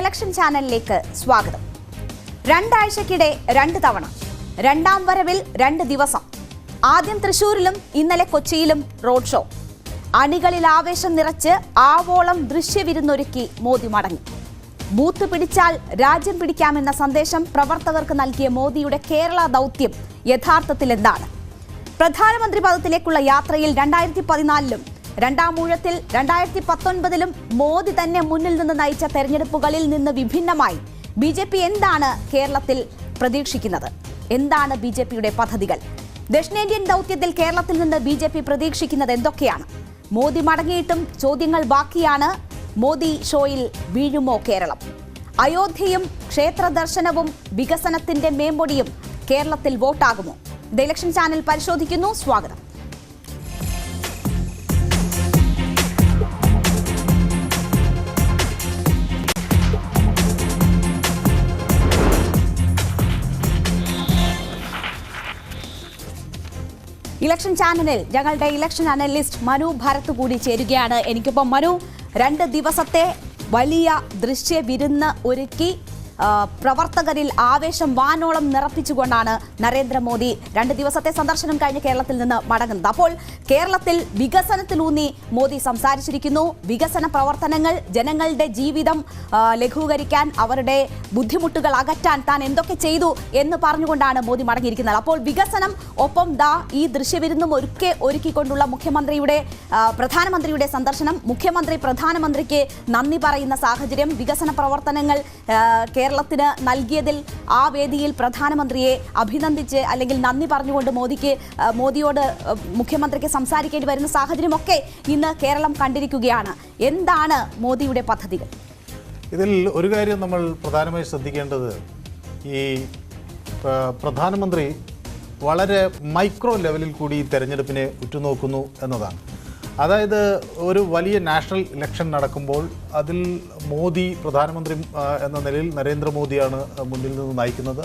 Election ചാനലിലേക്ക് സ്വാഗതം. രണ്ടാഴ്ചക്കിടെ 2 തവണ, രണ്ടാം വരവിൽ 2 ദിവസം. ആദ്യം തൃശൂരിലും ഇന്നലെ കൊച്ചിയിലും റോഡ് ഷോ. അണികളിൽ ആവേശം നിറച്ച് ആവോളം ദൃശ്യവിരുന്നൊരുക്കി മോദി മടങ്ങി. ബൂത്ത് പിടിച്ചാൽ രാജ്യം പിടിക്കാമെന്ന സന്ദേശം പ്രവർത്തകർക്ക് നൽകിയ മോദിയുടെ കേരള ദൗത്യം യഥാർത്ഥത്തിൽ എന്താണ്? പ്രധാനമന്ത്രി പദത്തിലേക്കുള്ള യാത്രയിൽ 2014-ലും രണ്ടാം ഊഴത്തിൽ 2019-ലും മോദി തന്നെ മുന്നിൽ നിന്ന് നയിച്ച തെരഞ്ഞെടുപ്പുകളിൽ നിന്ന് വിഭിന്നമായി BJP എന്താണ് കേരളത്തിൽ പ്രതീക്ഷിക്കുന്നത്? എന്താണ് BJPയുടെ പദ്ധതികൾ? ദക്ഷിണേന്ത്യൻ ദൗത്യത്തിൽ കേരളത്തിൽ നിന്ന് BJP പ്രതീക്ഷിക്കുന്നത് എന്തൊക്കെയാണ്? മോദി മടങ്ങിയിട്ടും ചോദ്യങ്ങൾ ബാക്കിയാണ്. മോദി ഷോയിൽ വീഴുമോ കേരളം? അയോധ്യയും ക്ഷേത്ര ദർശനവും വികസനത്തിന്റെ മേമ്പൊടിയും കേരളത്തിൽ വോട്ടാകുമോ? ദ ഇലക്ഷൻ ചാനൽ പരിശോധിക്കുന്നു. സ്വാഗതം. ഇലക്ഷൻ ചാനലിൽ ഞങ്ങളുടെ ഇലക്ഷൻ അനലിസ്റ്റ് മനു ഭരത് കൂടി ചേരുകയാണ്. എനിക്കിപ്പം മനു, 2 ദിവസത്തെ വലിയ ദൃശ്യ വിരുന്ന് ഒരുക്കി പ്രവർത്തകരിൽ ആവേശം വാനോളം നിറപ്പിച്ചുകൊണ്ടാണ് നരേന്ദ്രമോദി 2 ദിവസത്തെ സന്ദർശനം കഴിഞ്ഞ് കേരളത്തിൽ നിന്ന് മടങ്ങുന്നത്. അപ്പോൾ കേരളത്തിൽ വികസനത്തിലൂന്നി മോദി സംസാരിച്ചിരിക്കുന്നു. വികസന പ്രവർത്തനങ്ങൾ, ജനങ്ങളുടെ ജീവിതം ലഘൂകരിക്കാൻ, അവരുടെ ബുദ്ധിമുട്ടുകൾ അകറ്റാൻ താൻ എന്തൊക്കെ ചെയ്തു എന്ന് പറഞ്ഞുകൊണ്ടാണ് മോദി മടങ്ങിയിരിക്കുന്നത്. അപ്പോൾ വികസനം, ഒപ്പം ഈ ദൃശ്യവിരുന്നും ഒരുക്കിക്കൊണ്ടുള്ള പ്രധാനമന്ത്രിയുടെ സന്ദർശനം, മുഖ്യമന്ത്രി പ്രധാനമന്ത്രിക്ക് നന്ദി പറയുന്ന സാഹചര്യം, വികസന പ്രവർത്തനങ്ങൾ കേരളത്തിന് നൽകിയതിൽ ആ വേദിയിൽ പ്രധാനമന്ത്രിയെ അഭിനന്ദിച്ച് അല്ലെങ്കിൽ നന്ദി പറഞ്ഞുകൊണ്ട് മോദിയോട് മുഖ്യമന്ത്രിക്ക് സംസാരിക്കേണ്ടി വരുന്ന സാഹചര്യമൊക്കെ ഇന്ന് കേരളം കണ്ടിരിക്കുകയാണ്. എന്താണ് മോദിയുടെ പദ്ധതികൾ? ഇതിൽ ഒരു കാര്യം നമ്മൾ പ്രധാനമായി ശ്രദ്ധിക്കേണ്ടത്, ഈ പ്രധാനമന്ത്രി വളരെ മൈക്രോ ലെവലിൽ കൂടി ഈ തെരഞ്ഞെടുപ്പിനെ ഉറ്റുനോക്കുന്നു എന്നതാണ്. അതായത് ഒരു വലിയ നാഷണൽ ഇലക്ഷൻ നടക്കുമ്പോൾ അതിൽ മോദി പ്രധാനമന്ത്രി എന്ന നിലയിൽ നരേന്ദ്രമോദിയാണ് മുന്നിൽ നിന്ന് നയിക്കുന്നത്.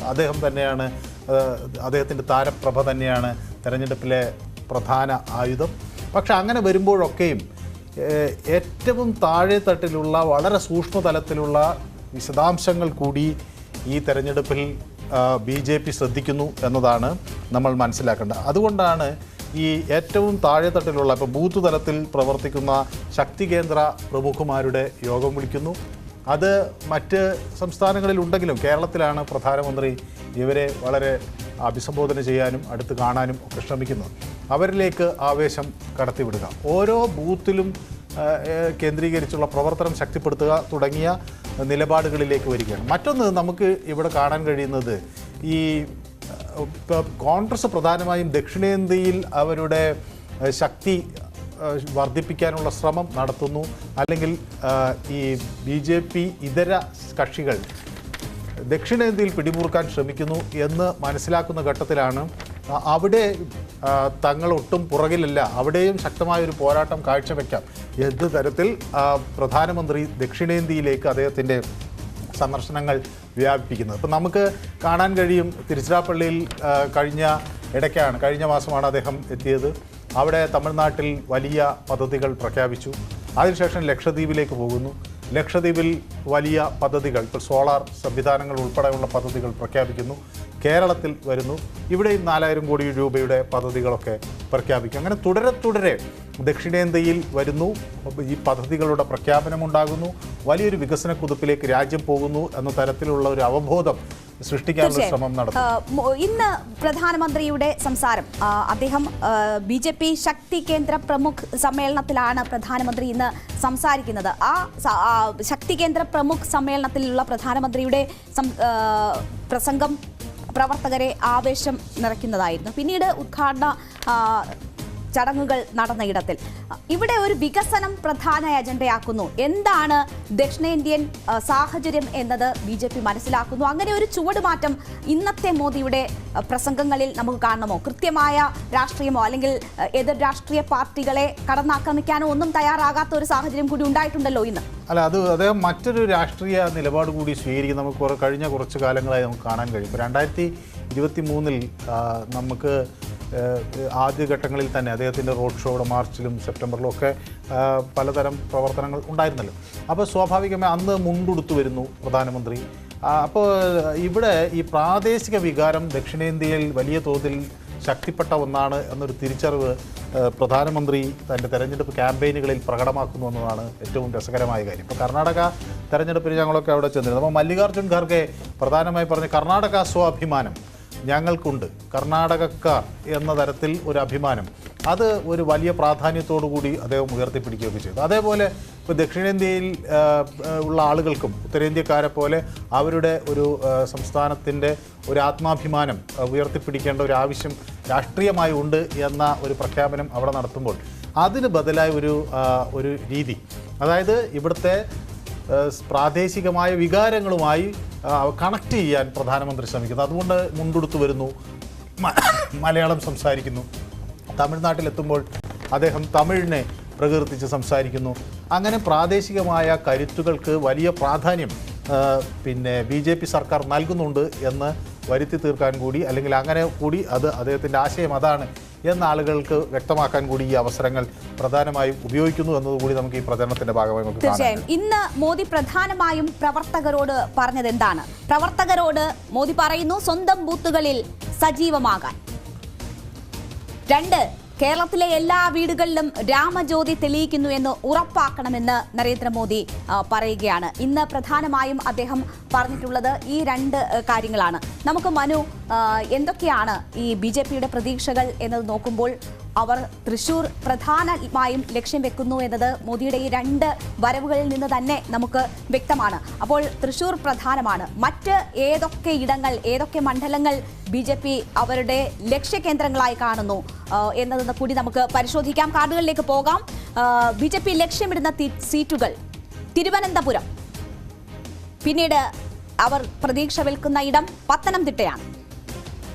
അദ്ദേഹത്തിൻ്റെ താരപ്രഭ തന്നെയാണ് തെരഞ്ഞെടുപ്പിലെ പ്രധാന ആയുധം. പക്ഷെ അങ്ങനെ വരുമ്പോഴൊക്കെയും ഏറ്റവും താഴെ തട്ടിലുള്ള വളരെ സൂക്ഷ്മതലത്തിലുള്ള വിശദാംശങ്ങൾ കൂടി ഈ തെരഞ്ഞെടുപ്പിൽ BJP ശ്രദ്ധിക്കുന്നു എന്നതാണ് നമ്മൾ മനസ്സിലാക്കേണ്ടത്. അതുകൊണ്ടാണ് ഈ ഏറ്റവും താഴെത്തട്ടിലുള്ള, ഇപ്പോൾ ബൂത്ത് തലത്തിൽ പ്രവർത്തിക്കുന്ന ശക്തി കേന്ദ്ര പ്രമുഖന്മാരുടെ യോഗം വിളിക്കുന്നു. അത് മറ്റ് സംസ്ഥാനങ്ങളിലുണ്ടെങ്കിലും കേരളത്തിലാണ് പ്രധാനമന്ത്രി ഇവരെ വളരെ അഭിസംബോധന ചെയ്യാനും അടുത്ത് കാണാനും ഒക്കെ ശ്രമിക്കുന്നത്. അവരിലേക്ക് ആവേശം കടത്തിവിടുക, ഓരോ ബൂത്തിലും കേന്ദ്രീകരിച്ചുള്ള പ്രവർത്തനം ശക്തിപ്പെടുത്തുക തുടങ്ങിയ നിലപാടുകളിലേക്ക് വരികയാണ്. മറ്റൊന്ന് നമുക്ക് ഇവിടെ കാണാൻ കഴിയുന്നത്, ഈ കോൺഗ്രസ് പ്രധാനമായും ദക്ഷിണേന്ത്യയിൽ അവരുടെ ശക്തി വർദ്ധിപ്പിക്കാനുള്ള ശ്രമം നടത്തുന്നു. അല്ലെങ്കിൽ ഈ BJP ഇതര കക്ഷികൾ ദക്ഷിണേന്ത്യയിൽ പിടിമുറുക്കാൻ ശ്രമിക്കുന്നു എന്ന് മനസ്സിലാക്കുന്ന ഘട്ടത്തിലാണ് അവിടെ തങ്ങളൊട്ടും പുറകിലല്ല, അവിടെയും ശക്തമായൊരു പോരാട്ടം കാഴ്ചവെക്കാം എന്ത് തരത്തിൽ പ്രധാനമന്ത്രി ദക്ഷിണേന്ത്യയിലേക്ക് അദ്ദേഹത്തിൻ്റെ സന്ദർശനങ്ങൾ വ്യാപിപ്പിക്കുന്നത്. ഇപ്പം നമുക്ക് കാണാൻ കഴിയും, തിരുച്ചിറപ്പള്ളിയിൽ കഴിഞ്ഞ മാസമാണ് അദ്ദേഹം എത്തിയത്. അവിടെ തമിഴ്നാട്ടിൽ വലിയ പദ്ധതികൾ പ്രഖ്യാപിച്ചു. അതിനുശേഷം ലക്ഷദ്വീപിലേക്ക് പോകുന്നു. ലക്ഷദ്വീപിൽ വലിയ പദ്ധതികൾ, ഇപ്പോൾ സോളാർ സംവിധാനങ്ങൾ ഉൾപ്പെടെയുള്ള പദ്ധതികൾ പ്രഖ്യാപിക്കുന്നു. കേരളത്തിൽ വരുന്നു, ഇവിടെയും 4000 കോടി രൂപയുടെ പദ്ധതികളൊക്കെ പ്രഖ്യാപിക്കും. അങ്ങനെ തുടരെ ദക്ഷിണേന്ത്യയിൽ വരുന്നു. ഈ പദ്ധതികളുടെ പ്രഖ്യാപനമുണ്ടാകുന്നു. വലിയൊരു വികസന കുതിപ്പിലേക്ക് രാജ്യം പോകുന്നു എന്ന തരത്തിലുള്ള ഒരു അവബോധം സൃഷ്ടിക്കാനുള്ള ശ്രമം നടത്തുന്നു. ഇന്ന് പ്രധാനമന്ത്രിയുടെ സംസാരം, അദ്ദേഹം BJP ശക്തി കേന്ദ്ര പ്രമുഖ് സമ്മേളനത്തിലാണ് പ്രധാനമന്ത്രി ഇന്ന് സംസാരിക്കുന്നത്. ആ ശക്തി കേന്ദ്ര പ്രമുഖ് സമ്മേളനത്തിലുള്ള പ്രധാനമന്ത്രിയുടെ പ്രസംഗം പ്രവർത്തകരെ ആവേശം നിറയ്ക്കുന്നതായിരുന്നു. പിന്നീട് ഉദ്ഘാടന ചടങ്ങുകൾ നടന്ന ഇടത്തിൽ ഇവിടെ ഒരു വികസനം പ്രധാന അജണ്ടയാക്കുന്നു. എന്താണ് ദക്ഷിണേന്ത്യൻ സാഹചര്യം എന്നത് BJP മനസ്സിലാക്കുന്നു. അങ്ങനെ ഒരു ചുവടുമാറ്റം ഇന്നത്തെ മോദിയുടെ പ്രസംഗങ്ങളിൽ നമുക്ക് കാണണമോ? കൃത്യമായ രാഷ്ട്രീയമോ അല്ലെങ്കിൽ എതിർ രാഷ്ട്രീയ പാർട്ടികളെ കടന്നാക്രമിക്കാനോ ഒന്നും തയ്യാറാകാത്ത ഒരു സാഹചര്യം കൂടി ഉണ്ടായിട്ടുണ്ടല്ലോ ഇന്ന്. അല്ല, അദ്ദേഹം മറ്റൊരു രാഷ്ട്രീയ നിലപാട് കൂടി സ്വീകരിക്കും. നമുക്ക് കഴിഞ്ഞ കുറച്ച് കാലങ്ങളായി നമുക്ക് കാണാൻ കഴിയും. ഇപ്പോൾ 2023 നമുക്ക് ആദ്യഘട്ടങ്ങളിൽ തന്നെ അദ്ദേഹത്തിൻ്റെ റോഡ് ഷോയുടെ മാർച്ചിലും സെപ്റ്റംബറിലും ഒക്കെ പലതരം പ്രവർത്തനങ്ങൾ ഉണ്ടായിരുന്നല്ലോ. അപ്പോൾ സ്വാഭാവികമായി അന്ന് മുണ്ടുടുത്തു വരുന്നു പ്രധാനമന്ത്രി. അപ്പോൾ ഇവിടെ ഈ പ്രാദേശിക വികാരം ദക്ഷിണേന്ത്യയിൽ വലിയ തോതിൽ ശക്തിപ്പെട്ട ഒന്നാണ് എന്നൊരു തിരിച്ചറിവ് പ്രധാനമന്ത്രി തൻ്റെ തെരഞ്ഞെടുപ്പ് ക്യാമ്പയിനുകളിൽ പ്രകടമാക്കുന്നു എന്നതാണ് ഏറ്റവും രസകരമായ കാര്യം. ഇപ്പോൾ കർണാടക തെരഞ്ഞെടുപ്പിൽ ഞങ്ങളൊക്കെ അവിടെ ചെന്നിരുന്നു. അപ്പോൾ മല്ലികാർജ്ജുൻ ഖാർഗെ പ്രധാനമായി പറഞ്ഞ് കർണാടക സ്വാഭിമാനം ഞങ്ങൾക്കുണ്ട്, കർണാടകക്കാർ എന്ന തരത്തിൽ ഒരു അഭിമാനം, അത് ഒരു വലിയ പ്രാധാന്യത്തോടു കൂടി അദ്ദേഹം ഉയർത്തിപ്പിടിക്കുകയൊക്കെ ചെയ്തു. അതേപോലെ ഇപ്പോൾ ദക്ഷിണേന്ത്യയിൽ ഉള്ള ആളുകൾക്കും ഉത്തരേന്ത്യക്കാരെ പോലെ അവരുടെ ഒരു സംസ്ഥാനത്തിൻ്റെ ഒരു ആത്മാഭിമാനം ഉയർത്തിപ്പിടിക്കേണ്ട ഒരു ആവശ്യം രാഷ്ട്രീയമായി ഉണ്ട് എന്ന ഒരു പ്രഖ്യാപനം അവിടെ നടത്തുമ്പോൾ അതിന് ബദലായ ഒരു രീതി, അതായത് ഇവിടുത്തെ പ്രാദേശികമായ വികാരങ്ങളുമായി കണക്ട് ചെയ്യാൻ പ്രധാനമന്ത്രി ശ്രമിക്കുന്നു. അതുകൊണ്ട് മുണ്ടുടുത്ത് വരുന്നു, മലയാളം സംസാരിക്കുന്നു, തമിഴ്നാട്ടിലെത്തുമ്പോൾ അദ്ദേഹം തമിഴിനെ പ്രകീർത്തിച്ച് സംസാരിക്കുന്നു. അങ്ങനെ പ്രാദേശികമായ കരുത്തുകൾക്ക് വലിയ പ്രാധാന്യം BJP സർക്കാർ നൽകുന്നുണ്ട് എന്ന് വരുത്തി തീർക്കാൻ കൂടി, അല്ലെങ്കിൽ അങ്ങനെ കൂടി അത് അദ്ദേഹത്തിൻ്റെ ആശയം അതാണ് എന്ന ആളുകൾക്ക് വ്യക്തമാക്കാൻ കൂടി ഈ അവസരങ്ങൾ പ്രധാനമായും ഉപയോഗിക്കുന്നു എന്നതുകൂടി നമുക്ക് ഈ പ്രചരണത്തിന്റെ ഭാഗമായി നമുക്ക് തീർച്ചയായും. ഇന്ന് മോദി പ്രധാനമായും പ്രവർത്തകരോട് പറഞ്ഞത് എന്താണ്? പ്രവർത്തകരോട് മോദി പറയുന്നു സ്വന്തം ബൂത്തുകളിൽ സജീവമാകാൻ. 2, കേരളത്തിലെ എല്ലാ വീടുകളിലും രാമജ്യോതി തെളിയിക്കുന്നു എന്ന് ഉറപ്പാക്കണമെന്ന് നരേന്ദ്രമോദി പറയുകയാണ്. ഇന്ന് പ്രധാനമായും അദ്ദേഹം പറഞ്ഞിട്ടുള്ളത് ഈ 2 കാര്യങ്ങളാണ്. നമുക്ക് മനു, എന്തൊക്കെയാണ് ഈ BJPയുടെ പ്രതീക്ഷകൾ എന്നത് നോക്കുമ്പോൾ അവർ തൃശ്ശൂർ പ്രധാനമായും ലക്ഷ്യം വെക്കുന്നു എന്നത് മോദിയുടെ ഈ 2 വരവുകളിൽ നിന്ന് തന്നെ നമുക്ക് വ്യക്തമാണ്. അപ്പോൾ തൃശ്ശൂർ പ്രധാനമാണ്. മറ്റ് ഏതൊക്കെ ഇടങ്ങൾ, ഏതൊക്കെ മണ്ഡലങ്ങൾ BJP അവരുടെ ലക്ഷ്യകേന്ദ്രങ്ങളായി കാണുന്നു എന്നത് കൂടി നമുക്ക് പരിശോധിക്കാം. കാർഡുകളിലേക്ക് പോകാം. BJP ലക്ഷ്യമിടുന്ന സീറ്റുകൾ തിരുവനന്തപുരം, പിന്നീട് അവർ പ്രതീക്ഷ വെക്കുന്ന ഇടം പത്തനംതിട്ടയാണ്.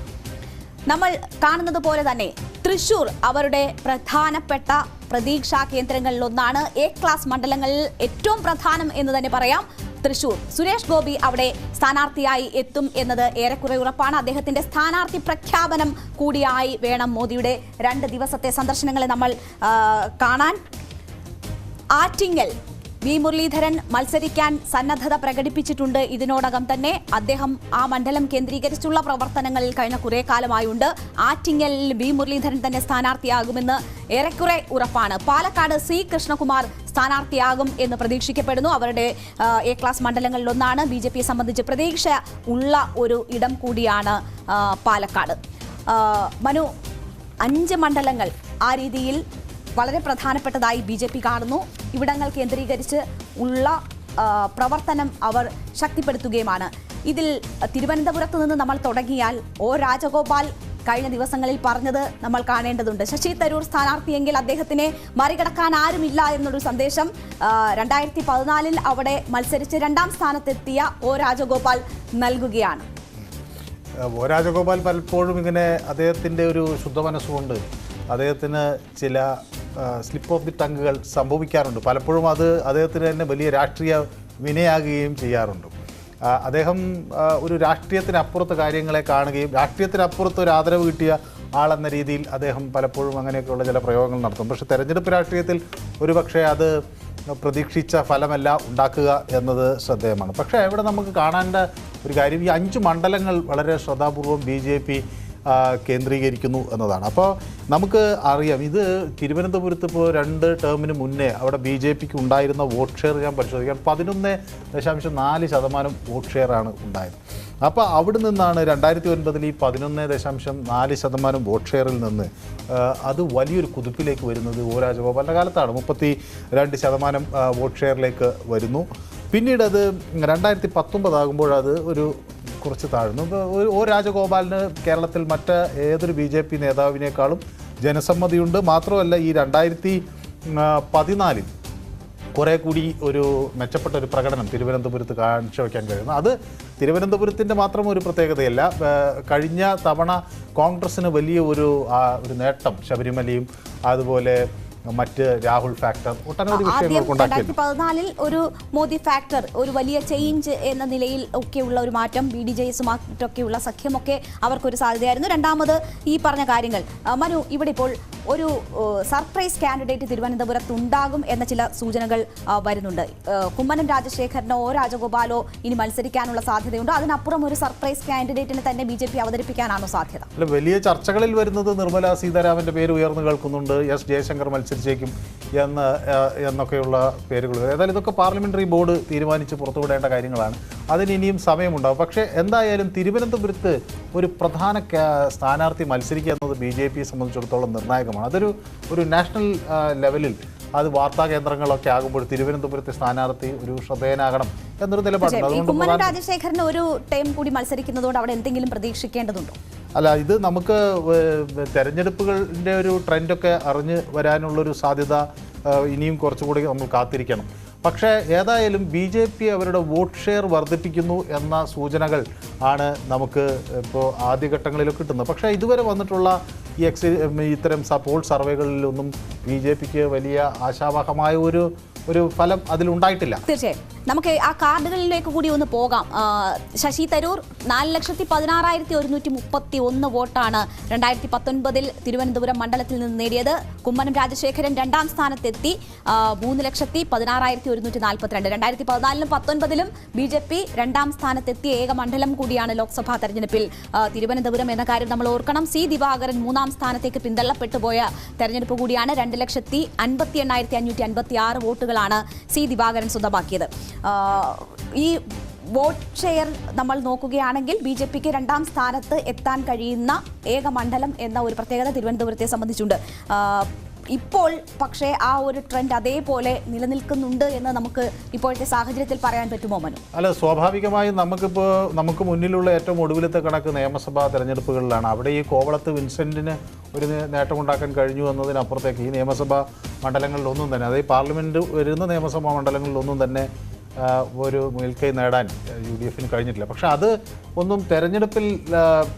നമ്മൾ കാണുന്നത് പോലെ തന്നെ തൃശ്ശൂർ അവരുടെ പ്രധാനപ്പെട്ട പ്രതീക്ഷാ കേന്ദ്രങ്ങളിലൊന്നാണ്. A ക്ലാസ് മണ്ഡലങ്ങളിൽ ഏറ്റവും പ്രധാനം എന്ന് തന്നെ പറയാം തൃശ്ശൂർ. സുരേഷ് ഗോപി അവിടെ സ്ഥാനാർത്ഥിയായി എത്തും എന്നത് ഏറെക്കുറെ ഉറപ്പാണ്. അദ്ദേഹത്തിന്റെ സ്ഥാനാർത്ഥി പ്രഖ്യാപനം കൂടിയായി വേണം മോദിയുടെ 2 ദിവസത്തെ സന്ദർശനങ്ങളെ നമ്മൾ കാണാൻ. ആറ്റിങ്ങൽ വി മുരളീധരൻ മത്സരിക്കാൻ സന്നദ്ധത പ്രകടിപ്പിച്ചിട്ടുണ്ട്. ഇതിനോടകം തന്നെ അദ്ദേഹം ആ മണ്ഡലം കേന്ദ്രീകരിച്ചുള്ള പ്രവർത്തനങ്ങളിൽ കഴിഞ്ഞ കുറെ കാലമായുണ്ട്. ആറ്റിങ്ങലിൽ വി മുരളീധരൻ തന്നെ സ്ഥാനാർത്ഥിയാകുമെന്ന് ഏറെക്കുറെ ഉറപ്പാണ്. പാലക്കാട് C കൃഷ്ണകുമാർ സ്ഥാനാർത്ഥിയാകും എന്ന് പ്രതീക്ഷിക്കപ്പെടുന്നു. അവരുടെ A ക്ലാസ് മണ്ഡലങ്ങളിലൊന്നാണ്. BJPയെ സംബന്ധിച്ച് പ്രതീക്ഷ ഉള്ള ഒരു ഇടം കൂടിയാണ് പാലക്കാട്. മനു, 5 മണ്ഡലങ്ങൾ ആ രീതിയിൽ വളരെ പ്രധാനപ്പെട്ടതായി BJP കാണുന്നു. ഇവിടങ്ങൾ കേന്ദ്രീകരിച്ച് ഉള്ള പ്രവർത്തനം അവർ ശക്തിപ്പെടുത്തുകയുമാണ്. ഇതിൽ തിരുവനന്തപുരത്ത് നിന്ന് നമ്മൾ തുടങ്ങിയാൽ രാജഗോപാൽ കഴിഞ്ഞ ദിവസങ്ങളിൽ പറഞ്ഞത് നമ്മൾ കാണേണ്ടതുണ്ട്. ശശി തരൂർ സ്ഥാനാർത്ഥിയെങ്കിൽ അദ്ദേഹത്തിനെ മറികടക്കാൻ ആരുമില്ല എന്നൊരു സന്ദേശം 2014 അവിടെ മത്സരിച്ച് 2ാം സ്ഥാനത്തെത്തിയ രാജഗോപാൽ നൽകുകയാണ്. രാജഗോപാൽ പലപ്പോഴും ഇങ്ങനെ അദ്ദേഹത്തിൻ്റെ ഒരു ശുദ്ധമനസ്സുകൊണ്ട് അദ്ദേഹത്തിന് ചില സ്ലിപ്പ് ഓഫ് ദി ടങ്ങുകൾ സംഭവിക്കാറുണ്ട്. പലപ്പോഴും അത് അദ്ദേഹത്തിന് തന്നെ വലിയ രാഷ്ട്രീയ വിനയാകുകയും ചെയ്യാറുണ്ട്. അദ്ദേഹം ഒരു രാഷ്ട്രീയത്തിനപ്പുറത്ത് കാര്യങ്ങളെ കാണുകയും രാഷ്ട്രീയത്തിനപ്പുറത്ത് ഒരു ആദരവ് കിട്ടിയ ആളെന്ന രീതിയിൽ അദ്ദേഹം പലപ്പോഴും അങ്ങനെയൊക്കെയുള്ള ചില പ്രയോഗങ്ങൾ നടത്തും. പക്ഷേ തെരഞ്ഞെടുപ്പ് രാഷ്ട്രീയത്തിൽ ഒരുപക്ഷെ അത് പ്രതീക്ഷിച്ച ഫലമല്ല ഉണ്ടാക്കുക എന്നത് ശ്രദ്ധേയമാണ്. പക്ഷേ ഇവിടെ നമുക്ക് കാണേണ്ട ഒരു കാര്യം, ഈ 5 മണ്ഡലങ്ങൾ വളരെ ശ്രദ്ധാപൂർവം BJP കേന്ദ്രീകരിക്കുന്നു എന്നതാണ്. അപ്പോൾ നമുക്ക് അറിയാം, ഇത് തിരുവനന്തപുരത്ത് ഇപ്പോൾ 2 ടേമിന് മുന്നേ അവിടെ BJPക്ക് ഉണ്ടായിരുന്ന വോട്ട് ഷെയർ ഞാൻ പരിശോധിക്കാം, 11.4% വോട്ട് ഷെയറാണ് ഉണ്ടായത്. അപ്പോൾ അവിടെ നിന്നാണ് 2009 ഈ 11.4% വോട്ട് ഷെയറിൽ നിന്ന് അത് വലിയൊരു കുതിപ്പിലേക്ക് വരുന്നത് രാജഗോപാലിൻ്റെ കാലത്താണ്. 32% വോട്ട് ഷെയറിലേക്ക് വരുന്നു. പിന്നീട് അത് 2019 ആകുമ്പോൾ അത് കുറച്ച് താഴ്ന്നു. രാജഗോപാലിന് കേരളത്തിൽ മറ്റ് ഏതൊരു BJP നേതാവിനേക്കാളും ജനസമ്മതിയുണ്ട്. മാത്രമല്ല ഈ 2014 കുറേ കൂടി ഒരു മെച്ചപ്പെട്ട ഒരു പ്രകടനം തിരുവനന്തപുരത്ത് കാഴ്ചവെക്കാൻ കഴിയുന്നു. അത് തിരുവനന്തപുരത്തിൻ്റെ മാത്രം ഒരു പ്രത്യേകതയല്ല. കഴിഞ്ഞ തവണ കോൺഗ്രസ്സിന് വലിയ ഒരു നേട്ടം ശബരിമലയും അതുപോലെ മറ്റ് രാഹുൽ ഫാക്ടർ ഒട്ടനവധി വിഷയങ്ങൾ ഉണ്ടാക്കിയിരുന്നു. 2014 ഒരു മോദി ഫാക്ടർ, ഒരു വലിയ ചേഞ്ച് എന്ന നിലയിൽ ഒക്കെയുള്ള ഒരു മാറ്റം, BDJS-ഉമായിട്ടൊക്കെയുള്ള സഖ്യമൊക്കെ അവർക്കൊരു സാധ്യതയായിരുന്നു. രണ്ടാമത് ഈ പറഞ്ഞ കാര്യങ്ങൾ. മനു, ഇവിടെ ഇപ്പോൾ ഒരു സർപ്രൈസ് കാൻഡിഡേറ്റ് തിരുവനന്തപുരത്ത് ഉണ്ടാകും എന്ന ചില സൂചനകൾ വരുന്നുണ്ട്. കുമ്മനം രാജശേഖരനോ രാജഗോപാലോ ഇനി മത്സരിക്കാനുള്ള സാധ്യതയുണ്ടോ? അതിനപ്പുറം ഒരു സർപ്രൈസ് കാൻഡിഡേറ്റിനെ തന്നെ BJP അവതരിപ്പിക്കാനാണോ സാധ്യത? വലിയ ചർച്ചകളിൽ വരുന്നത് നിർമ്മലാ സീതാരാമന്റെ പേര് ഉയർന്നു കേൾക്കുന്നുണ്ട്. S. ജയശങ്കർ മത്സരിച്ചേക്കും എന്നൊക്കെയുള്ള പേരുകൾ. ഏതായാലും ഇതൊക്കെ പാർലമെന്ററി ബോർഡ് തീരുമാനിച്ച് പുറത്തുവിടേണ്ട കാര്യങ്ങളാണ്. അതിന് ഇനിയും സമയമുണ്ടാകും. പക്ഷേ എന്തായാലും തിരുവനന്തപുരത്ത് ഒരു പ്രധാന സ്ഥാനാർത്ഥി മത്സരിക്കുക എന്നത് BJPയെ സംബന്ധിച്ചിടത്തോളം നിർണായകമാണ്. അതൊരു നാഷണൽ ലെവലിൽ അത് വാർത്താ കേന്ദ്രങ്ങളൊക്കെ ആകുമ്പോൾ തിരുവനന്തപുരത്തെ സ്ഥാനാർത്ഥി ഒരു ശ്രദ്ധേയനാകണം എന്നൊരു നിലപാടുണ്ട്. അതുകൊണ്ട് രാജശേഖരന് ഒരു ടൈം കൂടി മത്സരിക്കുന്നതോട് അവിടെ എന്തെങ്കിലും പ്രതീക്ഷിക്കേണ്ടതുണ്ടോ? അല്ല, ഇത് നമുക്ക് തെരഞ്ഞെടുപ്പുകളുടെ ഒരു ട്രെൻഡൊക്കെ അറിഞ്ഞ് വരാനുള്ളൊരു സാധ്യത ഇനിയും കുറച്ചുകൂടി നമ്മൾ കാത്തിരിക്കണം. പക്ഷേ ഏതായാലും BJP അവരുടെ വോട്ട് ഷെയർ വർദ്ധിപ്പിക്കുന്നു എന്ന സൂചനകൾ ആണ് നമുക്ക് ഇപ്പോൾ ആദ്യഘട്ടങ്ങളിലൊക്കെ കിട്ടുന്നത്. പക്ഷേ ഇതുവരെ വന്നിട്ടുള്ള ഇത്തരം പോൾ സർവേകളിലൊന്നും BJPക്ക് വലിയ ആശാവഹമായ ഒരു ഫലം അതിലുണ്ടായിട്ടില്ല. തീർച്ചയായും നമുക്ക് ആ കാർഡുകളിലേക്ക് കൂടി ഒന്ന് പോകാം. ശശി തരൂർ 4,16,131 വോട്ടാണ് 2019 തിരുവനന്തപുരം മണ്ഡലത്തിൽ നിന്ന് നേടിയത്. കുമ്മനം രാജശേഖരൻ രണ്ടാം സ്ഥാനത്തെത്തി 3,16,142. 2014-ലും 19-ലും BJP രണ്ടാം സ്ഥാനത്തെത്തിയ ഏക മണ്ഡലം കൂടിയാണ് ലോക്സഭാ തെരഞ്ഞെടുപ്പിൽ തിരുവനന്തപുരം എന്ന കാര്യം നമ്മൾ ഓർക്കണം. C. ദിവാകരൻ മൂന്നാം സ്ഥാനത്തേക്ക് പിന്തള്ളപ്പെട്ടു പോയ തെരഞ്ഞെടുപ്പ് കൂടിയാണ്. 2,58,556 വോട്ടുകളാണ് C. ദിവാകരൻ സ്വന്തമാക്കിയത്. ഈ വോട്ട് ഷെയർ നമ്മൾ നോക്കുകയാണെങ്കിൽ BJPക്ക് രണ്ടാം സ്ഥാനത്ത് എത്താൻ കഴിയുന്ന ഏക മണ്ഡലം എന്ന ഒരു പ്രത്യേകത തിരുവനന്തപുരത്തെ സംബന്ധിച്ചുണ്ട്. ഇപ്പോൾ പക്ഷേ ആ ഒരു ട്രെൻഡ് അതേപോലെ നിലനിൽക്കുന്നുണ്ട് എന്ന് നമുക്ക് ഇപ്പോഴത്തെ സാഹചര്യത്തിൽ പറയാൻ പറ്റുമോ മനു? അല്ല, സ്വാഭാവികമായും നമുക്ക് മുന്നിലുള്ള ഏറ്റവും ഒടുവിലത്തെ കണക്ക് നിയമസഭാ തെരഞ്ഞെടുപ്പുകളിലാണ്. അവിടെ ഈ കോവളത്ത് വിൻസെന്റിന് ഒരു നേട്ടമുണ്ടാക്കാൻ കഴിഞ്ഞു എന്നതിനപ്പുറത്തേക്ക് ഈ നിയമസഭാ മണ്ഡലങ്ങളിലൊന്നും തന്നെ, അതായത് പാർലമെന്റ് വരുന്ന നിയമസഭാ മണ്ഡലങ്ങളിലൊന്നും തന്നെ ഒരു മേൽക്കൈ നേടാൻ UDFന് കഴിഞ്ഞിട്ടില്ല. പക്ഷെ അത് ഒന്നും തെരഞ്ഞെടുപ്പിൽ,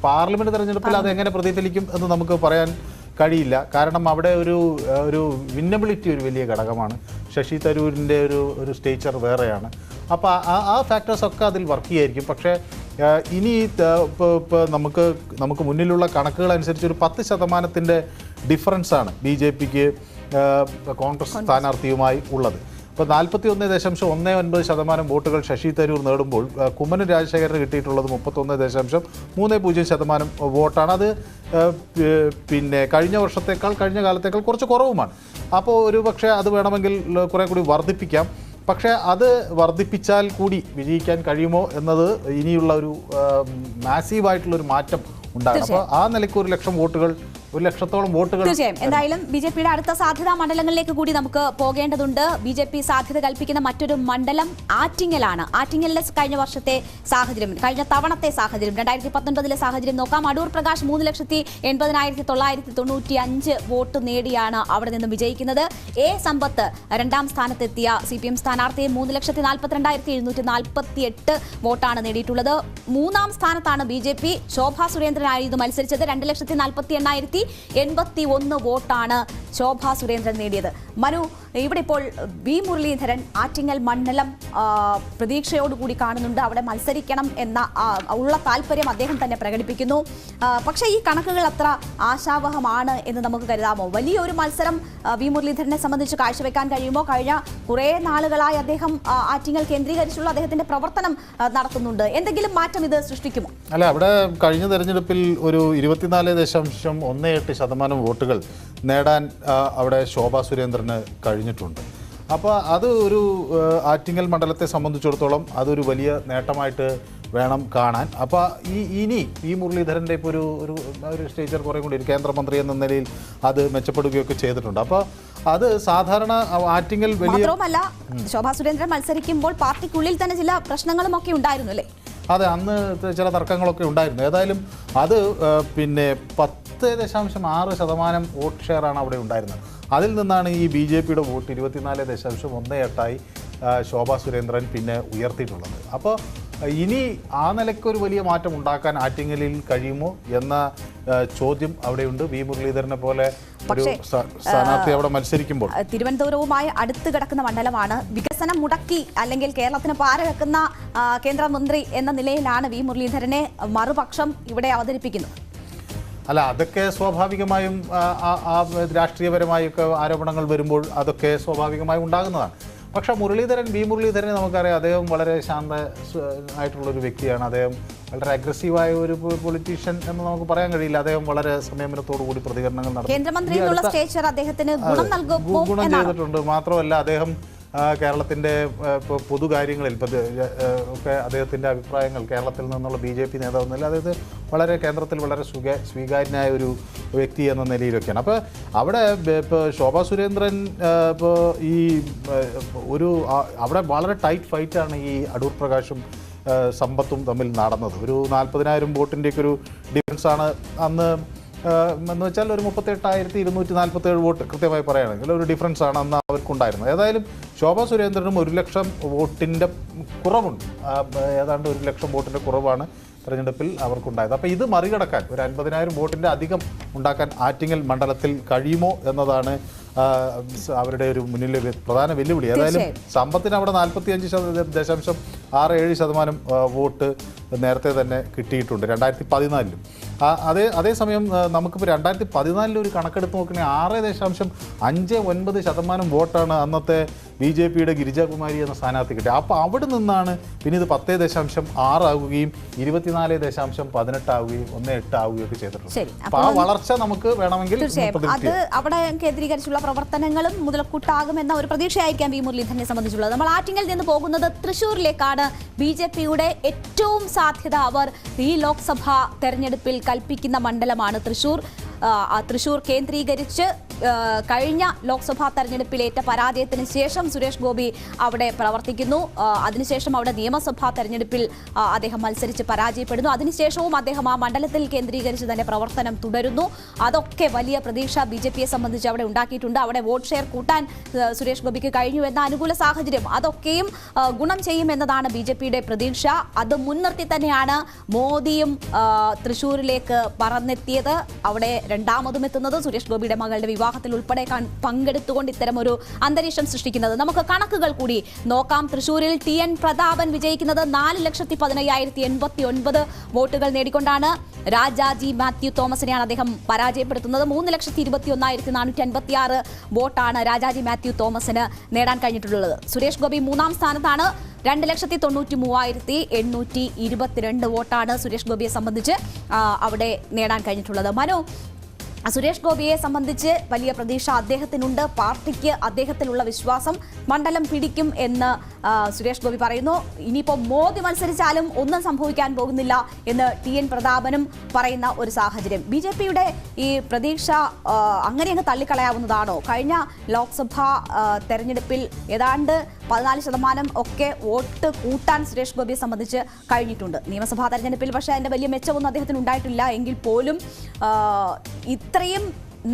പാർലമെന്റ് തെരഞ്ഞെടുപ്പിൽ അത് എങ്ങനെ പ്രതിഫലിക്കും എന്ന് നമുക്ക് പറയാൻ കഴിയില്ല. കാരണം അവിടെ ഒരു വിന്നബിലിറ്റി ഒരു വലിയ ഘടകമാണ്. ശശി തരൂരിൻ്റെ ഒരു സ്റ്റേച്ചർ വേറെയാണ്. അപ്പോൾ ആ ഫാക്ടേഴ്സൊക്കെ അതിൽ വർക്ക് ചെയ്യായിരിക്കും. പക്ഷേ ഇനി ഇപ്പോൾ നമുക്ക് മുന്നിലുള്ള കണക്കുകൾ അനുസരിച്ച് ഒരു 10% ഡിഫറൻസാണ് BJPക്ക് കോൺഗ്രസ് സ്ഥാനാർത്ഥിയുമായി ഉള്ളത്. ഇപ്പോൾ 41.19% വോട്ടുകൾ ശശി തരൂർ നേടുമ്പോൾ കുമ്മനം രാജശേഖരന് കിട്ടിയിട്ടുള്ളത് 31.30% വോട്ടാണ്. അത് പിന്നെ കഴിഞ്ഞ കാലത്തേക്കാൾ കുറച്ച് കുറവുമാണ്. അപ്പോൾ പക്ഷേ അത് വേണമെങ്കിൽ കുറേ കൂടി വർദ്ധിപ്പിക്കാം. പക്ഷേ അത് വർദ്ധിപ്പിച്ചാൽ കൂടി വിജയിക്കാൻ കഴിയുമോ എന്നത് ഇനിയുള്ള ഒരു മാസീവായിട്ടുള്ളൊരു മാറ്റം ഉണ്ടാകണം. അപ്പോൾ ആ നിലയ്ക്ക് 1,00,000 വോട്ടുകൾ തീർച്ചയായും. എന്തായാലും BJPയുടെ അടുത്ത സാധ്യതാ മണ്ഡലങ്ങളിലേക്ക് കൂടി നമുക്ക് പോകേണ്ടതുണ്ട്. BJP സാധ്യത കൽപ്പിക്കുന്ന മറ്റൊരു മണ്ഡലം ആറ്റിങ്ങലാണ്. ആറ്റിങ്ങലിലെ കഴിഞ്ഞ തവണത്തെ സാഹചര്യം 2019 സാഹചര്യം നോക്കാം. അടൂർ പ്രകാശ് 3,80,995 വോട്ട് നേടിയാണ് അവിടെ നിന്നും വിജയിക്കുന്നത്. A. സമ്പത്ത് രണ്ടാം സ്ഥാനത്തെത്തിയ CPM സ്ഥാനാർത്ഥി 3,42,748 വോട്ടാണ് നേടിയിട്ടുള്ളത്. മൂന്നാം സ്ഥാനത്താണ് BJP. ശോഭാ സുരേന്ദ്രനായിരുന്നു മത്സരിച്ചത്. 2,48,081 വോട്ടാണ് ശോഭാ സുരേന്ദ്രൻ നേടിയത്. മനു, ഇവിടെ ഇപ്പോൾ V. മുരളീധരൻ ആറ്റിങ്ങൽ മണ്ഡലം പ്രതീക്ഷയോടുകൂടി കാണുന്നുണ്ട്. അവിടെ മത്സരിക്കണം എന്ന ഉള്ള താല്പര്യം അദ്ദേഹം തന്നെ പ്രകടിപ്പിക്കുന്നു. പക്ഷേ ഈ കണക്കുകൾ അത്ര ആശാവഹമാണ് എന്ന് നമുക്ക് കരുതാമോ? വലിയൊരു മത്സരം V. മുരളീധരനെ സംബന്ധിച്ച് കാഴ്ചവെക്കാൻ കഴിയുമോ? കഴിഞ്ഞ കുറേ നാളുകളായി അദ്ദേഹം ആറ്റിങ്ങൽ കേന്ദ്രീകരിച്ചുള്ള അദ്ദേഹത്തിന്റെ പ്രവർത്തനം നടത്തുന്നുണ്ട്. എന്തെങ്കിലും മാറ്റം ഇത് സൃഷ്ടിക്കുമോ? അല്ല, അവിടെ കഴിഞ്ഞ തെരഞ്ഞെടുപ്പിൽ ഒരു 24.18% വോട്ടുകൾ നേടാൻ അവിടെ ശോഭാ സുരേന്ദ്രന് കഴിഞ്ഞിട്ടുണ്ട്. അപ്പോൾ അത് ആറ്റിങ്ങൽ മണ്ഡലത്തെ സംബന്ധിച്ചിടത്തോളം അതൊരു വലിയ നേട്ടമായിട്ട് വേണം കാണാൻ. അപ്പോൾ ഇനി V. മുരളീധരൻ്റെ ഇപ്പോൾ ഒരു സ്റ്റേച്ചർ കുറേ കൂടി ഒരു കേന്ദ്രമന്ത്രി എന്ന നിലയിൽ അത് മെച്ചപ്പെടുകയൊക്കെ ചെയ്തിട്ടുണ്ട്. അപ്പോൾ അത് സാധാരണ ആറ്റിങ്ങൽ മാത്രമല്ല, ശോഭാ സുരേന്ദ്രൻ മത്സരിക്കുമ്പോൾ പാർട്ടിക്കുള്ളിൽ തന്നെ ചില പ്രശ്നങ്ങളും ഒക്കെ ഉണ്ടായിരുന്നു അല്ലേ? അതെ, അന്ന് ചില തർക്കങ്ങളൊക്കെ ഉണ്ടായിരുന്നു. ഏതായാലും അത് 10.6% വോട്ട് ഷെയറാണ് അവിടെ ഉണ്ടായിരുന്നത്. അതിൽ നിന്നാണ് ഈ BJPയുടെ വോട്ട് 24.18 ശോഭാ സുരേന്ദ്രൻ പിന്നെ ഉയർത്തിയിട്ടുള്ളത്. അപ്പോൾ ഇനി ആ നിലയ്ക്ക് ഒരു വലിയ മാറ്റം ഉണ്ടാക്കാൻ ആറ്റിങ്ങലിൽ കഴിയുമോ എന്ന ചോദ്യം അവിടെയുണ്ട്. വി മുരളീധരനെ പോലെ ഒരു സ്ഥാനാർത്ഥി അവിടെ മത്സരിക്കുമ്പോൾ തിരുവനന്തപുരവുമായി അടുത്ത് കിടക്കുന്ന മണ്ഡലമാണ്. വികസനം മുടക്കി അല്ലെങ്കിൽ കേരളത്തിന് പാര വെക്കുന്ന കേന്ദ്രമന്ത്രി എന്ന നിലയിലാണ് വി മുരളീധരനെ മറുപക്ഷം ഇവിടെ അവതരിപ്പിക്കുന്നത്. അല്ല, അതൊക്കെ സ്വാഭാവികമായും രാഷ്ട്രീയപരമായൊക്കെ ആരോപണങ്ങൾ വരുമ്പോൾ അതൊക്കെ സ്വാഭാവികമായും ഉണ്ടാകുന്നതാണ്. പക്ഷേ വി മുരളീധരനെ നമുക്കറിയാം, അദ്ദേഹം വളരെ ശാന്ത ആയിട്ടുള്ളൊരു വ്യക്തിയാണ്. അദ്ദേഹം വളരെ അഗ്രസീവായ ഒരു പൊളിറ്റീഷ്യൻ എന്ന് നമുക്ക് പറയാൻ കഴിയില്ല. അദ്ദേഹം വളരെ സംയമനത്തോടു കൂടി പ്രതികരണങ്ങൾ നടത്തി ഗുണം ചെയ്തിട്ടുണ്ട്. മാത്രമല്ല, അദ്ദേഹം കേരളത്തിൻ്റെ പൊതുകാര്യങ്ങളിൽ ഒക്കെ അദ്ദേഹത്തിൻ്റെ അഭിപ്രായങ്ങൾ കേരളത്തിൽ നിന്നുള്ള BJP നേതാവ് എന്നല്ല, അതായത് വളരെ കേന്ദ്രത്തിൽ വളരെ സ്വീകാര്യനായ ഒരു വ്യക്തി എന്ന നിലയിലൊക്കെയാണ്. അപ്പോൾ അവിടെ ഇപ്പോൾ ശോഭാ സുരേന്ദ്രൻ ഇപ്പോൾ ഈ അവിടെ വളരെ ടൈറ്റ് ഫൈറ്റാണ് ഈ അടൂർ പ്രകാശും സമ്പത്തും തമ്മിൽ നടന്നത്. ഒരു 40,000 വോട്ടിൻ്റെയൊക്കെ ഒരു ഡിഫറൻസാണ് അന്ന് എന്ന് വെച്ചാൽ ഒരു 38,247 വോട്ട് കൃത്യമായി പറയുകയാണെങ്കിൽ ഒരു ഡിഫറൻസാണ് അന്ന് അവർക്കുണ്ടായിരുന്നത്. ഏതായാലും ശോഭാ സുരേന്ദ്രനും 1,00,000 വോട്ടിൻ്റെ കുറവുണ്ട്. ഏതാണ്ട് 1,00,000 വോട്ടിൻ്റെ കുറവാണ് തെരഞ്ഞെടുപ്പിൽ അവർക്കുണ്ടായത്. അപ്പോൾ ഇത് മറികടക്കാൻ ഒരു 50,000 വോട്ടിൻ്റെ അധികം ഉണ്ടാക്കാൻ ആറ്റിങ്ങൽ മണ്ഡലത്തിൽ കഴിയുമോ എന്നതാണ് അവരുടെ ഒരു മുന്നിലെ പ്രധാന വെല്ലുവിളി. ഏതായാലും സമ്പത്തിന് അവിടെ 45.67% വോട്ട് നേരത്തെ തന്നെ കിട്ടിയിട്ടുണ്ട് 2014. അതേസമയം നമുക്കിപ്പോൾ 2014 ഒരു കണക്കെടുത്ത് നോക്കുകയാണെങ്കിൽ 6.59% വോട്ടാണ് അന്നത്തെ BJPയുടെ ഗിരിജാകുമാരി എന്ന സ്ഥാനാർത്ഥി കിട്ടിയത്. അപ്പോൾ അവിടെ നിന്നാണ് പിന്നെ ഇത് 10.6 ആവുകയും 24.18 ആവുകയും 1.8 ആവുകയും ഒക്കെ ചെയ്തിട്ടുണ്ട്. അപ്പോൾ ആ വളർച്ച നമുക്ക് വേണമെങ്കിൽ അത് അവിടെ കേന്ദ്രീകരിച്ചുള്ള പ്രവർത്തനങ്ങളും മുതൽക്കൂട്ടാകുമെന്ന ഒരു പ്രതീക്ഷയായിരിക്കാം വി മുരളീധരനെ സംബന്ധിച്ചുള്ളത്. നമ്മൾ ആറ്റിങ്ങൽ നിന്ന് പോകുന്നത് തൃശ്ശൂരിലേക്കാണ്. BJPയുടെ ഏറ്റവും സാധ്യത അവർ ഈ ലോക്സഭാ തെരഞ്ഞെടുപ്പിൽ കൽപ്പിക്കുന്ന മണ്ഡലമാണ് തൃശ്ശൂർ. തൃശ്ശൂർ കേന്ദ്രീകരിച്ച് കഴിഞ്ഞ ലോക്സഭാ തെരഞ്ഞെടുപ്പിലേറ്റ പരാജയത്തിന് ശേഷം സുരേഷ് ഗോപി അവിടെ പ്രവർത്തിക്കുന്നു. അതിനുശേഷം അവിടെ നിയമസഭാ തെരഞ്ഞെടുപ്പിൽ അദ്ദേഹം മത്സരിച്ച് പരാജയപ്പെടുന്നു. അതിനുശേഷവും അദ്ദേഹം ആ മണ്ഡലത്തിൽ കേന്ദ്രീകരിച്ച് തന്നെ പ്രവർത്തനം തുടരുന്നു. അതൊക്കെ വലിയ പ്രതീക്ഷ BJPയെ സംബന്ധിച്ച് അവിടെ ഉണ്ടാക്കിയിട്ടുണ്ട്. അവിടെ വോട്ട് ഷെയർ കൂട്ടാൻ സുരേഷ് ഗോപിക്ക് കഴിഞ്ഞു എന്ന അനുകൂല സാഹചര്യം അതൊക്കെയും ഗുണം ചെയ്യുമെന്നതാണ് BJPയുടെ പ്രതീക്ഷ. അത് മുൻനിർത്തി തന്നെയാണ് മോദിയും തൃശ്ശൂരിലേക്ക് പറന്നെത്തിയത്. അവിടെ രണ്ടാമതും എത്തുന്നത് സുരേഷ് ഗോപിയുടെ മകളുടെ വിവാഹത്തിൽ ഉൾപ്പെടെ പങ്കെടുത്തുകൊണ്ട് ഇത്തരം ഒരു അന്തരീക്ഷം സൃഷ്ടിക്കുന്നത്. നമുക്ക് കണക്കുകൾ കൂടി നോക്കാം. തൃശ്ശൂരിൽ TN പ്രതാപൻ വിജയിക്കുന്നത് 4,15,089 വോട്ടുകൾ നേടിക്കൊണ്ടാണ്. രാജാജി മാത്യു തോമസിനെയാണ് അദ്ദേഹം പരാജയപ്പെടുത്തുന്നത്. 3,21,456 വോട്ടാണ് രാജാജി മാത്യു തോമസിന് നേടാൻ കഴിഞ്ഞിട്ടുള്ളത്. സുരേഷ് ഗോപി 3-ാം സ്ഥാനത്താണ്. 2,93,822 വോട്ടാണ് സുരേഷ് ഗോപിയെ സംബന്ധിച്ച് അവിടെ നേടാൻ കഴിഞ്ഞിട്ടുള്ളത്. മനു, സുരേഷ് ഗോപിയെ സംബന്ധിച്ച് വലിയ പ്രതീക്ഷ അദ്ദേഹത്തിനുണ്ട്. പാർട്ടിക്ക് അദ്ദേഹത്തിലുള്ള വിശ്വാസം മണ്ഡലം പിടിക്കും എന്ന് സുരേഷ് ഗോപി പറയുന്നു. ഇനിയിപ്പോൾ മോദി മത്സരിച്ചാലും ഒന്നും സംഭവിക്കാൻ പോകുന്നില്ല എന്ന് TN പ്രതാപനും പറയുന്ന ഒരു സാഹചര്യം. BJPയുടെ ഈ പ്രതീക്ഷ അങ്ങനെ അങ്ങ് തള്ളിക്കളയാവുന്നതാണോ? കഴിഞ്ഞ ലോക്സഭാ തെരഞ്ഞെടുപ്പിൽ ഏതാണ്ട് 14% ഒക്കെ വോട്ട് കൂട്ടാൻ സുരേഷ് ഗോപിയെ സംബന്ധിച്ച് കഴിഞ്ഞിട്ടുണ്ട്. നിയമസഭാ തെരഞ്ഞെടുപ്പിൽ പക്ഷേ അതിൻ്റെ വലിയ മെച്ചമൊന്നും അദ്ദേഹത്തിന് ഉണ്ടായിട്ടില്ല. എങ്കിൽ പോലും ഇത്രയും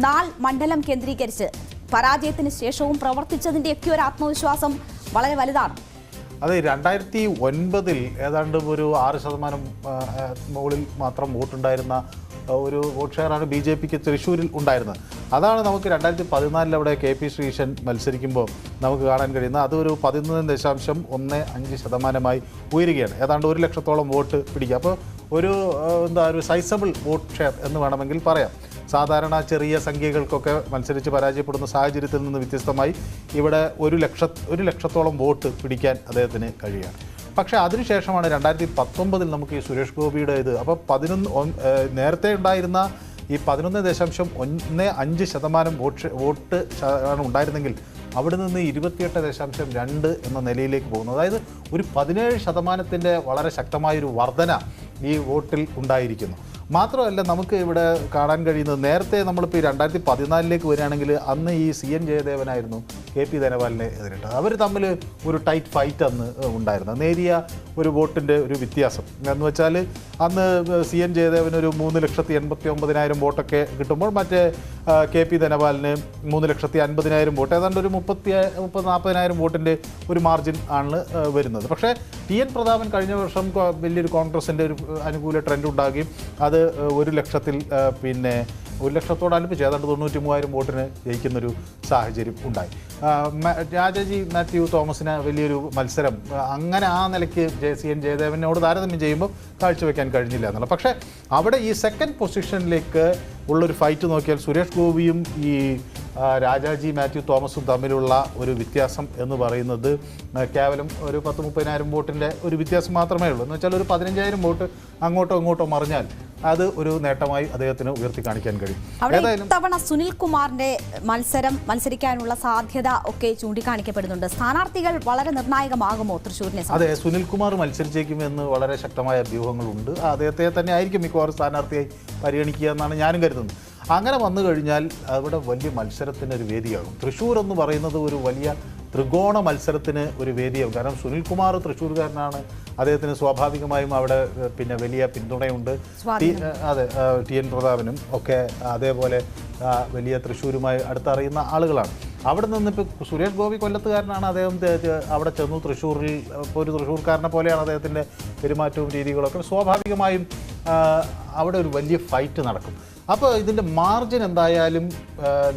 നാൾ മണ്ഡലം കേന്ദ്രീകരിച്ച് പരാജയത്തിന് ശേഷവും പ്രവർത്തിച്ചതിൻ്റെയൊക്കെ ഒരു ആത്മവിശ്വാസം വളരെ വലുതാണ്. അതെ, 2009 ഏതാണ്ട് ഒരു 6% മുകളിൽ മാത്രം വോട്ടുണ്ടായിരുന്ന ഒരു വോട്ട് ഷെയറാണ് BJPക്ക് തൃശ്ശൂരിൽ ഉണ്ടായിരുന്നത്. അതാണ് നമുക്ക് 2014 അവിടെ KP ശ്രീശൻ മത്സരിക്കുമ്പോൾ നമുക്ക് കാണാൻ കഴിയുന്നത്. അതൊരു 11.15% ഉയരുകയാണ്. ഏതാണ്ട് 1,00,000-ഓളം വോട്ട് പിടിക്കുക. അപ്പോൾ ഒരു സൈസബിൾ വോട്ട് ഷെയർ എന്ന് വേണമെങ്കിൽ പറയാം. സാധാരണ ചെറിയ സംഖ്യകൾക്കൊക്കെ മത്സരിച്ച് പരാജയപ്പെടുന്ന സാഹചര്യത്തിൽ നിന്ന് വ്യത്യസ്തമായി ഇവിടെ 1,00,000-ഓളം വോട്ട് പിടിക്കാൻ അദ്ദേഹത്തിന് കഴിയുകയാണ്. പക്ഷേ അതിനുശേഷമാണ് 2019 നമുക്ക് ഈ സുരേഷ് ഗോപിയുടെ ഇത്. അപ്പോൾ നേരത്തെ ഉണ്ടായിരുന്ന ഈ 11.15% വോട്ട് ആണ് ഉണ്ടായിരുന്നെങ്കിൽ അവിടെ നിന്ന് 28.2 എന്ന നിലയിലേക്ക് പോകുന്നു. അതായത് ഒരു 17% വളരെ ശക്തമായൊരു വർധന ഈ വോട്ടിൽ ഉണ്ടായിരിക്കുന്നു. മാത്രമല്ല, നമുക്ക് ഇവിടെ കാണാൻ കഴിയുന്നത് നേരത്തെ നമ്മളിപ്പോൾ ഈ 2014 വരികയാണെങ്കിൽ അന്ന് ഈ CN ജയദേവനായിരുന്നു KP ധനപാലിനെ എതിരിട്ടത്. അവർ തമ്മിൽ ഒരു ടൈറ്റ് ഫൈറ്റ് അന്ന് ഉണ്ടായിരുന്നു. നേരിയ ഒരു വോട്ടിൻ്റെ ഒരു വ്യത്യാസം എന്ന് വെച്ചാൽ അന്ന് CN ജയദേവന് ഒരു 3,89,000 വോട്ടൊക്കെ കിട്ടുമ്പോൾ മറ്റേ KP ധനപാലിന് 3,50,000 വോട്ട്, ഏതാണ്ട് ഒരു 30,000-40,000 വോട്ടിൻ്റെ ഒരു മാർജിൻ ആണ് വരുന്നത്. പക്ഷേ TN പ്രതാപൻ കഴിഞ്ഞ വർഷം വലിയൊരു കോൺഗ്രസിൻ്റെ ഒരു അനുകൂല ട്രെൻഡ് ഉണ്ടാകുകയും അത് 1,00,000-ൽ പിന്നെ 1,00,000-തോട് അടുപ്പിച്ച് ഏതാണ്ട് 93,000 വോട്ടിന് ജയിക്കുന്നൊരു സാഹചര്യം ഉണ്ടായി. രാജാജി മാത്യു തോമസിന് വലിയൊരു മത്സരം അങ്ങനെ ആ നിലയ്ക്ക് CN ജയദേവനോട് താരതമ്യം ചെയ്യുമ്പോൾ കാഴ്ചവെക്കാൻ കഴിഞ്ഞില്ല എന്നുള്ളത്. പക്ഷേ അവിടെ ഈ സെക്കൻഡ് പൊസിഷനിലേക്ക് ഉള്ളൊരു ഫൈറ്റ് നോക്കിയാൽ സുരേഷ് ഗോപിയും ഈ രാജാജി മാത്യു തോമസും തമ്മിലുള്ള ഒരു വ്യത്യാസം എന്ന് പറയുന്നത് കേവലം ഒരു 10-30,000 വോട്ടിൻ്റെ ഒരു വ്യത്യാസം മാത്രമേ ഉള്ളൂ. എന്ന് വെച്ചാൽ ഒരു 15,000 വോട്ട് അങ്ങോട്ടോ ഇങ്ങോട്ടോ മറിഞ്ഞാൽ അത് ഒരു നേട്ടമായി അദ്ദേഹത്തിന് ഉയർത്തി കാണിക്കാൻ കഴിയും. ഇത്തവണ സുനിൽകുമാറിന്റെ മത്സരിക്കാനുള്ള സാധ്യത ഒക്കെ ചൂണ്ടിക്കാണിക്കപ്പെടുന്നുണ്ട്. സ്ഥാനാർത്ഥികൾ വളരെ നിർണായകമാകുമോ തൃശ്ശൂരിനെ? അതെ, സുനിൽകുമാർ മത്സരിച്ചേക്കുമെന്ന് വളരെ ശക്തമായ വ്യൂഹങ്ങളുണ്ട്. അദ്ദേഹത്തെ തന്നെ ആയിരിക്കും മിക്കവാറും സ്ഥാനാർത്ഥിയായി പരിഗണിക്കുക എന്നാണ് ഞാനും കരുതുന്നത്. അങ്ങനെ വന്നു കഴിഞ്ഞാൽ അവിടെ വലിയ മത്സരത്തിനൊരു വേദിയാകും. തൃശ്ശൂർ എന്ന് പറയുന്നത് ഒരു വലിയ ത്രികോണ മത്സരത്തിന് ഒരു വേദിയാകും. കാരണം സുനിൽകുമാർ തൃശ്ശൂർകാരനാണ്, അദ്ദേഹത്തിന് സ്വാഭാവികമായും അവിടെ പിന്നെ വലിയ പിന്തുണയുണ്ട്. അതെ, TN പ്രതാപനും ഒക്കെ അതേപോലെ വലിയ തൃശ്ശൂരുമായി അടുത്തറിയുന്ന ആളുകളാണ്. അവിടെ നിന്നിപ്പോൾ സുരേഷ് ഗോപി കൊല്ലത്തുകാരനാണ്, അദ്ദേഹം അവിടെ ചെന്നു തൃശ്ശൂരിൽ ഇപ്പോൾ ഒരു തൃശ്ശൂർക്കാരനെ പോലെയാണ് അദ്ദേഹത്തിൻ്റെ പെരുമാറ്റവും രീതികളൊക്കെ. സ്വാഭാവികമായും അവിടെ ഒരു വലിയ ഫൈറ്റ് നടക്കും. അപ്പോൾ ഇതിൻ്റെ മാർജിൻ എന്തായാലും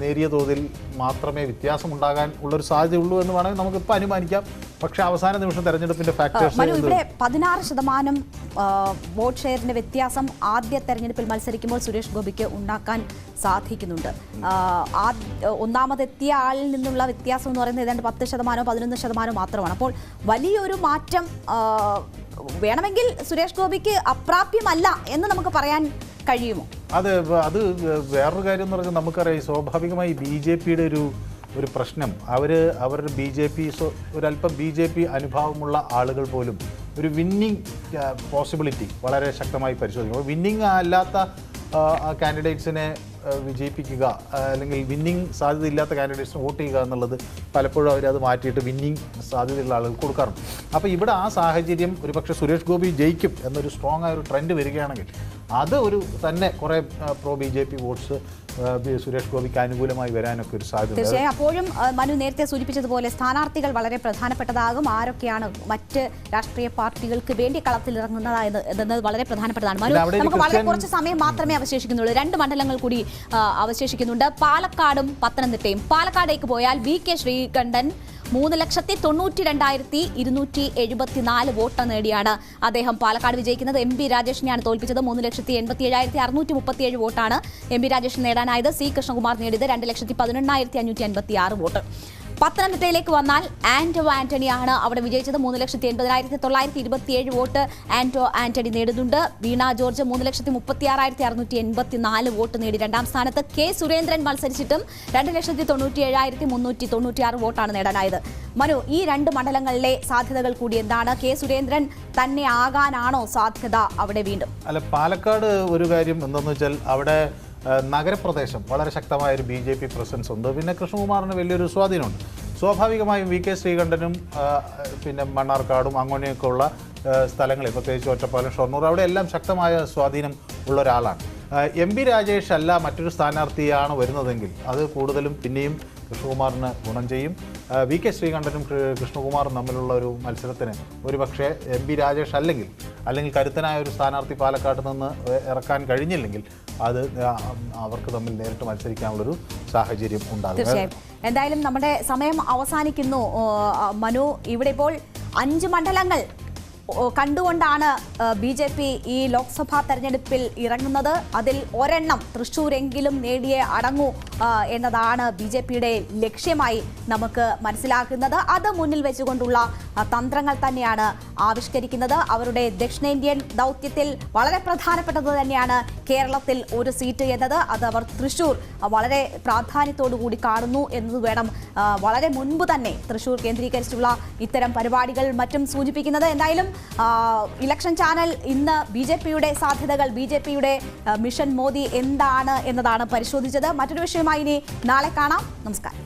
നേരിയ തോതിൽ മാത്രമേ വ്യത്യാസമുണ്ടാകാൻ ഉള്ളൊരു സാധ്യതയുള്ളൂ എന്ന് വേണമെങ്കിൽ നമുക്കിപ്പോൾ അനുമാനിക്കാം. പക്ഷേ അവസാന നിമിഷം തെരഞ്ഞെടുപ്പിൻ്റെ ഫാക്ടേഴ്സ് ഇവിടെ 16% വോട്ട് ഷെയറിന്റെ വ്യത്യാസം ആദ്യ തെരഞ്ഞെടുപ്പിൽ മത്സരിക്കുമ്പോൾ സുരേഷ് ഗോപിക്ക് ഉണ്ടാക്കാൻ സാധിക്കുന്നുണ്ട്. ഒന്നാമതെത്തിയ ആളിൽ നിന്നുള്ള വ്യത്യാസം എന്ന് പറയുന്നത് ഏതാണ്ട് 10%-11% മാത്രമാണ്. അപ്പോൾ വലിയൊരു മാറ്റം വേണമെങ്കിൽ സുരേഷ് ഗോപിക്ക് അപ്രാപ്യമല്ല എന്ന് നമുക്ക് പറയാൻ കഴിയുമോ? അത് വേറൊരു കാര്യം എന്ന് പറഞ്ഞാൽ നമുക്കറിയാം, സ്വാഭാവികമായി BJPയുടെ ഒരു പ്രശ്നം അവരുടെ ഒരല്പം BJP അനുഭാവമുള്ള ആളുകൾ പോലും ഒരു വിന്നിങ് പോസിബിലിറ്റി വളരെ ശക്തമായി പരിശോധിക്കും. വിന്നിങ് അല്ലാത്ത കാൻഡിഡേറ്റ്സിനെ വിജയിപ്പിക്കുക അല്ലെങ്കിൽ വിന്നിങ് സാധ്യതയില്ലാത്ത കാൻഡിഡേറ്റ്സിന് വോട്ട് ചെയ്യുക എന്നുള്ളത് പലപ്പോഴും അവരത് മാറ്റിയിട്ട് വിന്നിങ് സാധ്യതയുള്ള ആളുകൾ കൊടുക്കാറുണ്ട്. അപ്പോൾ ഇവിടെ ആ സാഹചര്യം ഒരുപക്ഷെ സുരേഷ് ഗോപി ജയിക്കും എന്നൊരു സ്ട്രോങ് ആയ ഒരു ട്രെൻഡ് വരികയാണെങ്കിൽ അത് ഒരു തന്നെ കുറേ പ്രോ BJP വോട്ട്സ് സുരേഷ് ഗോപിക്ക് അനുകൂലമായി വരാനൊക്കെ ഒരു സാധ്യത. തീർച്ചയായും. അപ്പോഴും മനു നേരത്തെ സൂചിപ്പിച്ചതുപോലെ സ്ഥാനാർത്ഥികൾ വളരെ പ്രധാനപ്പെട്ടതാകും. ആരൊക്കെയാണ് മറ്റ് രാഷ്ട്രീയ പാർട്ടികൾക്ക് വേണ്ടി കളത്തിലിറങ്ങുന്നത് വളരെ പ്രധാനപ്പെട്ടതാണ്. മനു, നമുക്ക് വളരെ കുറച്ച് സമയം മാത്രമേ അവശേഷിക്കുന്നുള്ളൂ. 2 മണ്ഡലങ്ങൾ കൂടി അവശേഷിക്കുന്നുണ്ട്, പാലക്കാടും പത്തനംതിട്ടയും. പാലക്കാടേക്ക് പോയാൽ VK ശ്രീകണ്ഠൻ 3,92,274 വോട്ട് നേടിയാണ് അദ്ദേഹം പാലക്കാട് വിജയിക്കുന്നത്. MP രാജേഷിനെയാണ് തോൽപ്പിച്ചത്. 3,87,637 വോട്ടാണ് MP രാജേഷ് നേടാനായത്. C കൃഷ്ണകുമാർ നേടിയത് 2,11,556 വോട്ട്. പത്തനംതിട്ടയിലേക്ക് വന്നാൽ ആന്റോ ആന്റണിയാണ് അവിടെ വിജയിച്ചത്. 3,80,927 വോട്ട് ആന്റണി നേടുന്നുണ്ട്. വീണ ജോർജ് 3,36,684 വോട്ട് നേടി 2ാം സ്ഥാനത്ത്. K സുരേന്ദ്രൻ മത്സരിച്ചിട്ടും 2,97,396 വോട്ടാണ് നേടാനായത്. മനു, ഈ 2 മണ്ഡലങ്ങളിലെ സാധ്യതകൾ കൂടി എന്താണ്? K സുരേന്ദ്രൻ തന്നെ ആകാനാണോ സാധ്യത അവിടെ വീണ്ടും? അല്ല, പാലക്കാട് ഒരു കാര്യം എന്താണെന്ന് വെച്ചാൽ അവിടെ നഗരപ്രദേശം വളരെ ശക്തമായൊരു BJP പ്രസൻസ് ഉണ്ട്. പിന്നെ കൃഷ്ണകുമാറിന് വലിയൊരു സ്വാധീനമുണ്ട്. സ്വാഭാവികമായും VK ശ്രീകണ്ഠനും പിന്നെ മണ്ണാർക്കാടും അങ്ങനെയൊക്കെ ഉള്ള സ്ഥലങ്ങളിൽ, പ്രത്യേകിച്ച് ഒറ്റപ്പാലം, ഷൊർണൂർ, അവിടെ എല്ലാം ശക്തമായ സ്വാധീനം ഉള്ള ഒരാളാണ്. MP രാജേഷ് അല്ല മറ്റൊരു സ്ഥാനാർത്ഥിയാണ് വരുന്നതെങ്കിൽ അത് കൂടുതലും പിന്നെയും കൃഷ്ണകുമാറിന് ഗുണം ചെയ്യും. VK ശ്രീകണ്ഠനും കൃഷ്ണകുമാറും തമ്മിലുള്ള ഒരു മത്സരത്തിന് ഒരുപക്ഷെ MP രാജേഷ് അല്ലെങ്കിൽ കരുത്തനായ ഒരു സ്ഥാനാർത്ഥി പാലക്കാട്ട് നിന്ന് ഇറക്കാൻ കഴിഞ്ഞില്ലെങ്കിൽ അത് അവർക്ക് തമ്മിൽ നേരിട്ട് മത്സരിക്കാനുള്ളൊരു സാഹചര്യം ഉണ്ടാകും. തീർച്ചയായും. എന്തായാലും നമ്മുടെ സമയം അവസാനിക്കുന്നു. മനു, ഇവിടെ ഇപ്പോൾ 5 മണ്ഡലങ്ങൾ കണ്ടുകൊണ്ടാണ് BJP ഈ ലോക്സഭാ തെരഞ്ഞെടുപ്പിൽ ഇറങ്ങുന്നത്. അതിൽ ഒരെണ്ണം തൃശ്ശൂരെങ്കിലും നേടിയേ അടങ്ങൂ എന്നതാണ് BJPയുടെ ലക്ഷ്യമായി നമുക്ക് മനസ്സിലാക്കുന്നത്. അത് മുന്നിൽ വെച്ചുകൊണ്ടുള്ള തന്ത്രങ്ങൾ തന്നെയാണ് ആവിഷ്കരിക്കുന്നത്. അവരുടെ ദക്ഷിണേന്ത്യൻ ദൗത്യത്തിൽ വളരെ പ്രധാനപ്പെട്ടത് തന്നെയാണ് കേരളത്തിൽ ഒരു സീറ്റ് എന്നത്. അത് അവർ തൃശ്ശൂർ വളരെ പ്രാധാന്യത്തോടു കൂടി കാണുന്നു എന്നത് വേണം വളരെ മുൻപ് തന്നെ തൃശ്ശൂർ കേന്ദ്രീകരിച്ചുള്ള ഇത്തരം പരിപാടികൾ മറ്റും സൂചിപ്പിക്കുന്നത്. എന്തായാലും ഇലക്ഷൻ ചാനൽ ഇന്ന് BJPയുടെ സാധ്യതകൾ, BJPയുടെ മിഷൻ മോദി എന്താണ് എന്നതാണ് പരിശോധിച്ചത്. മറ്റൊരു വിഷയമായി ഇനി നാളെ കാണാം. നമസ്കാരം.